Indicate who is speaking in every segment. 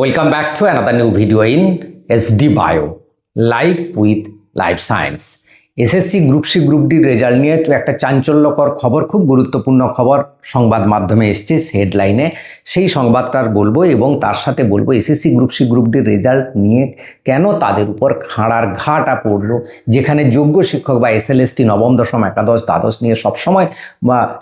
Speaker 1: Welcome back to another new video in SD Bio, Life with Life Science. SSC group C group D result নিয়ে একটা চাঞ্চল্যকর খবর, খুব গুরুত্বপূর্ণ খবর সংবাদ মাধ্যমে এসছে হেডলাইনে। সেই সংবাদটার বলবো এবং তার সাথে বলবো SSC group C group D result নিয়ে কেন তাদের উপর খাঁড়ার ঘাটা পড়লো, যেখানে যোগ্য শিক্ষক বা এসএলএসটি নবম দশম একাদশ দ্বাদশ নিয়ে সবসময়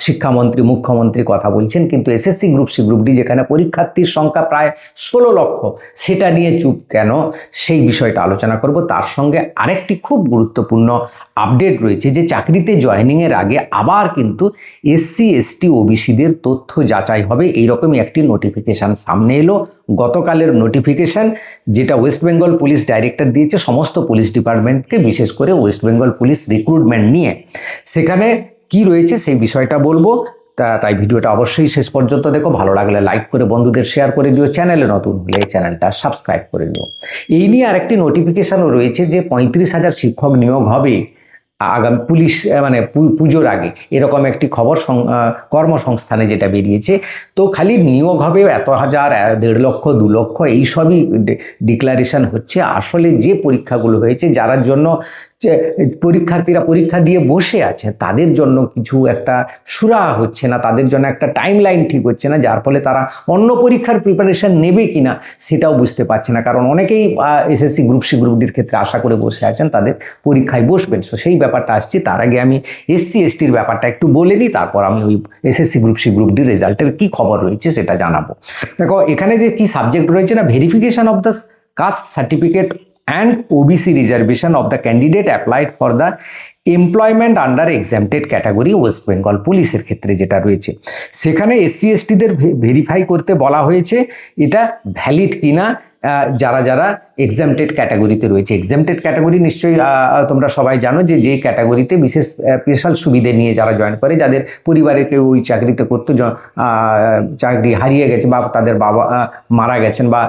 Speaker 1: শিক্ষামন্ত্রী মুখ্যমন্ত্রী কথা বলছেন, কিন্তু SSC group C group D যেখানে পরীক্ষার্থীর সংখ্যা প্রায় 16 লক্ষ, সেটা নিয়ে চুপ কেন, সেই বিষয়টা আলোচনা করব। তার সঙ্গে আরেকটি খুব গুরুত্বপূর্ণ আপডেট রয়েছে যে চাকরিতে জয়েনিংয়ের আগে আবার কিন্তু এসসি এসটি ওবিসিদের তথ্য যাচাই হবে, এইরকমই একটি নোটিফিকেশান সামনে এলো। গতকালের নোটিফিকেশান যেটা ওয়েস্ট বেঙ্গল পুলিশ ডাইরেক্টর দিয়েছে সমস্ত পুলিশ ডিপার্টমেন্টকে, বিশেষ করে ওয়েস্ট বেঙ্গল পুলিশ রিক্রুটমেন্ট নিয়ে। সেখানে কি রয়েছে সেই বিষয়টা বলবো, তাই ভিডিওটা অবশ্যই শেষ পর্যন্ত দেখো। ভালো লাগলে লাইক করে বন্ধুদের শেয়ার করে দিও, চ্যানেলে নতুন হলে চ্যানেলটা সাবস্ক্রাইব করে দিও। এই নিয়ে আরেকটি নোটিফিকেশানও রয়েছে যে 35,000 শিক্ষক নিয়োগ হবে আগামী পুলিশ পুজোর আগে, এরকম একটি খবর কর্মসংস্থানে যেটা বেরিয়েছে। তো খালি নিয়োগ হবে এত হাজার, 1.5 লক্ষ 2 লক্ষ এইসবই ডিক্লারেশন হচ্ছে। আসলে যে পরীক্ষাগুলো হয়েছে, যার জন্য পরীক্ষার্থীরা পরীক্ষা দিয়ে বসে আছে, তাদের জন্য কিছু একটা সুরাহা হচ্ছে না, তাদের জন্য একটা টাইম লাইন ঠিক হচ্ছে না, যার ফলে তারা অন্য পরীক্ষার প্রিপারেশন নেবে কিনা সেটাও বুঝতে পারছে না। কারণ অনেকেই এসএসসি গ্রুপ সি গ্রুপ ডির ক্ষেত্রে আশা করে বসে আছেন তাদের পরীক্ষায় বসবেন। সো সেই ব্যাপারটা আসছে। তার আগে আমি এসসি এসটির ব্যাপারটা একটু বলে নিই, তারপর আমি ওই SSC group C group D রেজাল্টের কী খবর রয়েছে সেটা জানাবো। দেখো এখানে যে কি সাবজেক্ট রয়েছে না, verification of the caste certificate and OBC reservation of the candidate applied for the employment under exempted category West Bengal পুলিশের ক্ষেত্রে যেটা রয়েছে, সেখানে এসসি এসটিদের ভেরিফাই করতে বলা হয়েছে এটা ভ্যালিড কিনা, যারা যারা এক্সামটেড ক্যাটাগরিতে রয়েছে। এক্সামটেড ক্যাটাগরি নিশ্চয়ই তোমরা সবাই জানো যে যে ক্যাটাগরিতে বিশেষ স্পেশাল সুবিধে নিয়ে যারা জয়েন করে, যাদের পরিবারে কেউ ওই চাকরিতে করতো, চাকরি হারিয়ে গেছে বা তাদের বাবা মারা গেছেন বা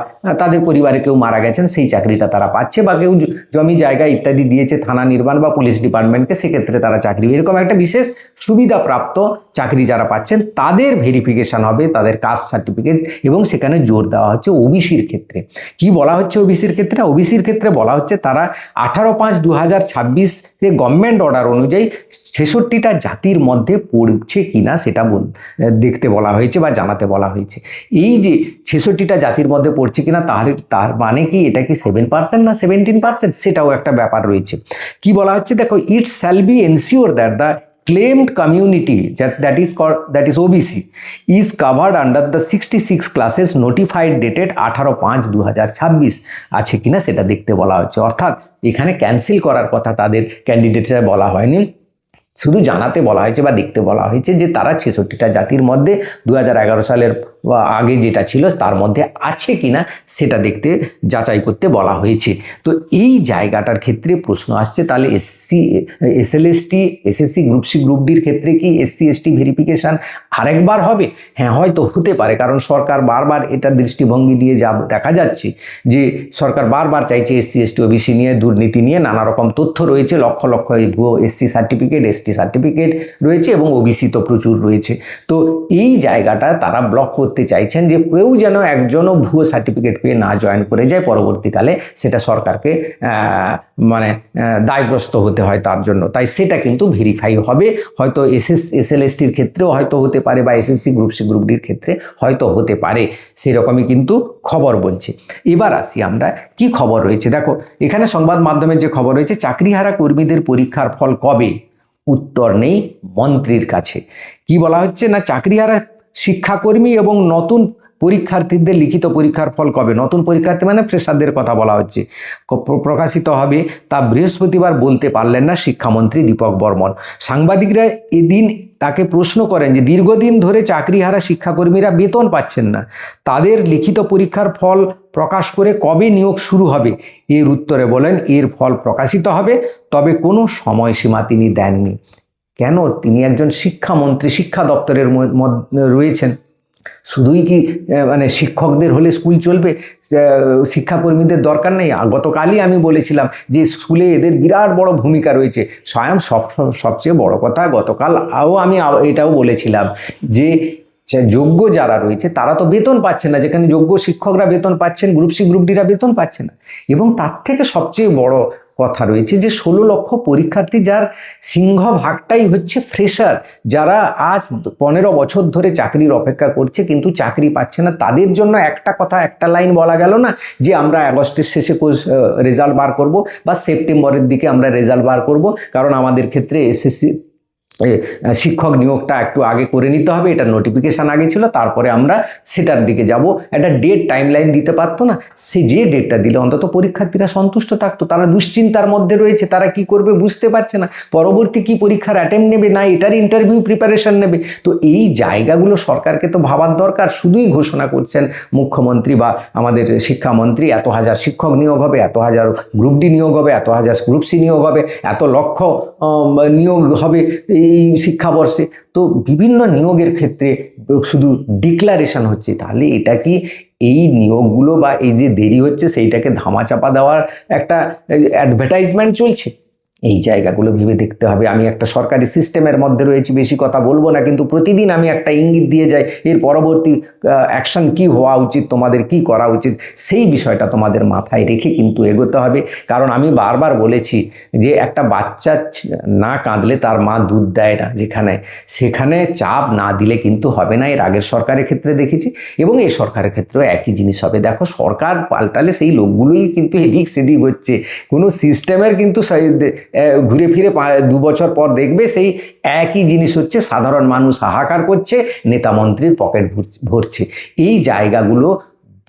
Speaker 1: তাদের পরিবারে কেউ মারা গেছেন, সেই চাকরিটা তারা পাচ্ছে, বা কেউ জমি জায়গা ইত্যাদি দিয়েছে থানা নির্মাণ বা পুলিশ ডিপার্টমেন্টকে, সেক্ষেত্রে তারা চাকরি, এরকম একটা বিশেষ সুবিধাপ্রাপ্ত চাকরি যারা পাচ্ছেন তাদের ভেরিফিকেশান হবে, তাদের কাস্ট সার্টিফিকেট। এবং সেখানে জোর দেওয়া হচ্ছে ওবিসির ক্ষেত্রে। কি বলা হচ্ছে ওবিসির ক্ষেত্রে? ওবিসির ক্ষেত্রে বলা হচ্ছে তারা 18/5/2026 গভর্নমেন্ট অর্ডার অনুযায়ী 66টা জাতির মধ্যে পড়ছে কিনা সেটা দেখতে বলা হয়েছে বা জানাতে বলা হয়েছে। এই যে 66টা জাতির মধ্যে পড়ছে কিনা, তার মানে কি এটা কি 7% না 17%, সেটাও একটা ব্যাপার রয়েছে। কি বলা হচ্ছে দেখো, ইট shall be ensure that the claimed community that is OBC is covered under the 66 classes notified dated 18/5/2026 আছে কিনা সেটা দেখতে বলা হচ্ছে। অর্থাৎ এখানে ক্যান্সেল করার কথা তাদের ক্যান্ডিডেটরা বলা হয়নি, শুধু জানাতে বলা হয়েছে বা দেখতে বলা হয়েছে যে তারা 66টা জাতির মধ্যে 2011 সালের আগে যেটা ছিল তার মধ্যে আছে কিনা সেটা দেখতে যাচাই করতে বলা হয়েছে। তো এই জায়গাটার ক্ষেত্রে প্রশ্ন আসছে, তাহলে SLST SSC group C group ডির ক্ষেত্রে কি এসসি এসটি ভেরিফিকেশান আরেকবার হবে? হ্যাঁ, হয়তো হতে পারে, কারণ সরকার বারবার এটার দৃষ্টিভঙ্গি দিয়ে দেখা যাচ্ছে যে সরকার বারবার চাইছে এসসি এসটি ওবিসি নিয়ে, দুর্নীতি নিয়ে নানা রকম তথ্য রয়েছে, লক্ষ লক্ষ ভুয়ো এসসি সার্টিফিকেট এসটি সার্টিফিকেট রয়েছে এবং ওবিসি তো প্রচুর রয়েছে। তো এই জায়গাটা তারা ব্লক করতে চাইছেন যে কেউ যেন একজনও ভুয়ো সার্টিফিকেট পেয়ে না জয়েন করে যায়, পরবর্তীকালে সেটা সরকারকে দায়গ্রস্ত হতে হয় তার জন্য। তাই সেটা কিন্তু ভেরিফাই হবে, হয়তো এসএলএসটির ক্ষেত্রেও হয়তো হতে পারে বা এসএসসি গ্রুপ সি গ্রুপ ডির ক্ষেত্রে হয়তো হতে পারে, সেরকমই কিন্তু খবর বলছে। এবার আসি আমরা কি খবর রয়েছে। দেখো এখানে সংবাদ মাধ্যমের যে খবর রয়েছে, চাকরিহারা কর্মীদের পরীক্ষার ফল কবে? উত্তর নেই মন্ত্রীর কাছে। কি বলা হচ্ছে না, চাকরিহারা শিক্ষাকর্মী এবং নতুন পরীক্ষার্থীদের লিখিত পরীক্ষার ফল কবে? নতুন পরীক্ষার্থী মানে ফ্রেশারদের কথা বলা হচ্ছে, প্রকাশিত হবে তা বৃহস্পতিবার বলতে পারলেন না শিক্ষামন্ত্রী দীপক বর্মন। সাংবাদিকরা এদিন তাকে প্রশ্ন করেন যে দীর্ঘদিন ধরে চাকরিহারা শিক্ষাকর্মীরা বেতন পাচ্ছেন না, তাদের লিখিত পরীক্ষার ফল প্রকাশ করে কবে নিয়োগ শুরু হবে? এর উত্তরে বলেন এর ফল প্রকাশিত হবে, তবে কোনো সময়সীমা তিনি দেননি। কেন? তিনি একজন শিক্ষামন্ত্রী, শিক্ষা দপ্তরের রয়েছেন, শুধুই কি শিক্ষকদের হলে স্কুল চলবে, শিক্ষাকর্মীদের দরকার নেই? গতকালই আমি বলেছিলাম যে স্কুলে এদের বিরাট বড় ভূমিকা রয়েছে। সবচেয়ে বড় কথা, গতকাল আমি এটাও বলেছিলাম যে যোগ্য যারা রয়েছে তারা তো বেতন পাচ্ছে না, যেখানে যোগ্য শিক্ষকরা বেতন পাচ্ছেন, গ্রুপ সি গ্রুপ ডিরা বেতন পাচ্ছে না। এবং তার থেকে সবচেয়ে বড় কথা রয়েছে যে 16 লক্ষ পরীক্ষার্থী, যার সিংহভাগটাই হচ্ছে ফ্রেশার, যারা আজ 15 বছর ধরে চাকরির অপেক্ষা করছে কিন্তু চাকরি পাচ্ছে না। তাদের জন্য একটা কথা, একটা লাইন বলা গেল না যে আমরা আগস্টের শেষে রেজাল্ট বার করব বা সেপ্টেম্বরের দিকে আমরা রেজাল্ট বার করব, কারণ আমাদের ক্ষেত্রে এসএসসি শিক্ষক নিয়োগটা একটু আগে করে নিতে হবে, এটা নোটিফিকেশান আগে ছিল, তারপরে আমরা সেটার দিকে যাব। একটা ডেট টাইম লাইন দিতে পারতো না? সে যে ডেটটা দিলে অন্তত পরীক্ষার্থীরা সন্তুষ্ট থাকতো। তারা দুশ্চিন্তার মধ্যে রয়েছে, তারা কি করবে বুঝতে পারছে না, পরবর্তী কি পরীক্ষার অ্যাটেম্প নেবে না এটার ইন্টারভিউ প্রিপারেশন নেবে। তো এই জায়গাগুলো সরকারকে তো ভাবার দরকার। শুধুই ঘোষণা করছেন মুখ্যমন্ত্রী বা আমাদের শিক্ষামন্ত্রী, এত হাজার শিক্ষক নিয়োগ হবে, এত হাজার গ্রুপ ডি নিয়োগ হবে, এত হাজার গ্রুপ সি নিয়োগ হবে, এত লক্ষ নিয়োগ হবে এই শিক্ষাবর্ষে। তো বিভিন্ন নিয়োগের ক্ষেত্রে শুধু ডিক্লারেশন হচ্ছে। তাহলে এটা কি এই নিয়োগগুলো বা এই যে দেরি হচ্ছে সেইটাকে ধামাচাপা দেওয়ার একটা অ্যাডভার্টাইজমেন্ট চলছে? এই জায়গাগুলো ভেবে দেখতে হবে। আমি একটা সরকারি সিস্টেমের মধ্যে রয়েছি, বেশি কথা বলবো না, কিন্তু প্রতিদিন আমি একটা ইঙ্গিত দিয়ে যাই এর পরবর্তী অ্যাকশন কি হওয়া উচিত, তোমাদের কি করা উচিত, সেই বিষয়টা তোমাদের মাথায় রেখে কিন্তু এগোতে হবে। কারণ আমি বারবার বলেছি যে একটা বাচ্চা না কাঁদলে তার মা দুধ দেয় না, সেখানে চাপ না দিলে কিন্তু হবে না। এর আগের সরকারের ক্ষেত্রে দেখেছি এবং এই সরকারের ক্ষেত্রেও একই জিনিস হবে। দেখো, সরকার পাল্টালে সেই লোকগুলোই কিন্তু এদিক সেদিক হচ্ছে, কোনো সিস্টেমের কিন্তু ঘুরে ফিরে 2 বছর পর দেখবে সেই একই জিনিস হচ্ছে। সাধারণ মানুষ হাহাকার করছে, নেতা মন্ত্রীর পকেট ভরছে। এই জায়গাগুলো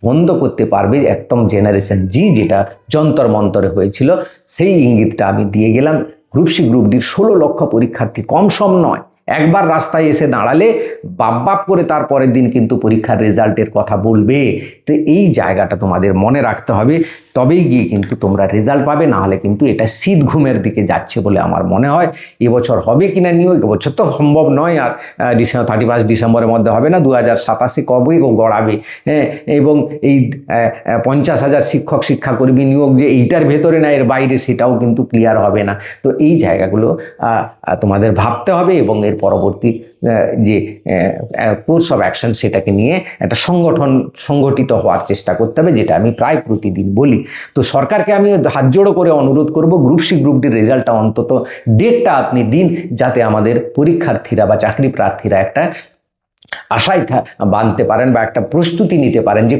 Speaker 1: বন্ধ করতে পারবে একদম জেনারেশন জি, যেটা যন্তর মন্তরে হয়েছিল। সেই ইঙ্গিতটা আমি দিয়ে গেলাম। গ্রুপ সি গ্রুপ ডির 16 লক্ষ পরীক্ষার্থী কম সম নয়। একবার রাস্তায় এসে দাঁড়ালে বাপ করে তারপরের দিন কিন্তু পরীক্ষার রেজাল্টের কথা বলবে। তো এই জায়গাটা তোমাদের মনে রাখতে হবে, তবেই গিয়ে কিন্তু তোমরা রেজাল্ট পাবে। না হলে কিন্তু এটা শীত ঘুমের দিকে যাচ্ছে বলে আমার মনে হয়। এবছর হবে কিনা নিয়োগ, এবছর তো সম্ভব নয়। আর 31 ডিসেম্বরের মধ্যে হবে না, 2027 কবে গড়াবে? হ্যাঁ, এবং এই 50,000 শিক্ষক শিক্ষাকর্মী নিয়োগ যে এইটার ভেতরে না এর বাইরে, সেটাও কিন্তু ক্লিয়ার হবে না। তো এই জায়গাগুলো তোমাদের ভাবতে হবে এবং এর পরবর্তী যে কোর্স অফ অ্যাকশন সেটাকে নিয়ে একটা সংগঠিত হওয়ার চেষ্টা করতে হবে, যেটা আমি প্রায় প্রতিদিন বলি। তো সরকারকে আমি হাত জোড়ো করে অনুরোধ করব, গ্রুপ সি গ্রুপ ডির রেজাল্টটা অন্তত ডেটটা আপনি দিন, যাতে আমাদের পরীক্ষার্থীরা বা চাকরি প্রার্থীরা একটা আশায় বাঁধতে পারেন বা একটা প্রস্তুতি নিতে পারেন যে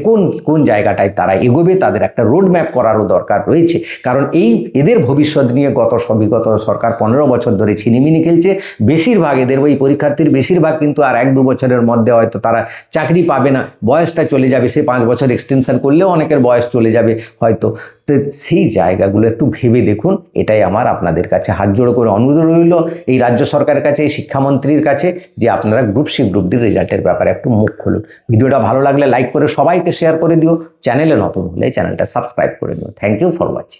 Speaker 1: কোন জায়গাটায় তারা এগোবে। তাদের একটা রোড ম্যাপ করারও দরকার রয়েছে, কারণ এদের ভবিষ্যৎ নিয়ে বিগত সরকার 15 বছর ধরে ছিনিমিনি খেলছে। বেশিরভাগ এদের ওই পরীক্ষার্থীর বেশিরভাগ কিন্তু আর 1-2 বছরের মধ্যে হয়তো তারা চাকরি পাবে না, বয়সটা চলে যাবে। সে 5 বছর এক্সটেনশন করলেও অনেকের বয়স চলে যাবে হয়তো। তো সেই জায়গাগুলো একটু ভেবে দেখুন। এটাই আমার আপনাদের কাছে হাত জোড়ো করে অনুরোধ রইল, এই রাজ্য সরকারের কাছে, এই শিক্ষামন্ত্রীর কাছে, যে আপনারা গ্রুপ সি গ্রুপ ডির রেজাল্টের ব্যাপারে একটু মুখ খুলুন। ভিডিওটা ভালো লাগলে লাইক করে সবাইকে শেয়ার করে দিও। চ্যানেলে নতুন হলে চ্যানেলটা সাবস্ক্রাইব করে দিও। Thank you for watching.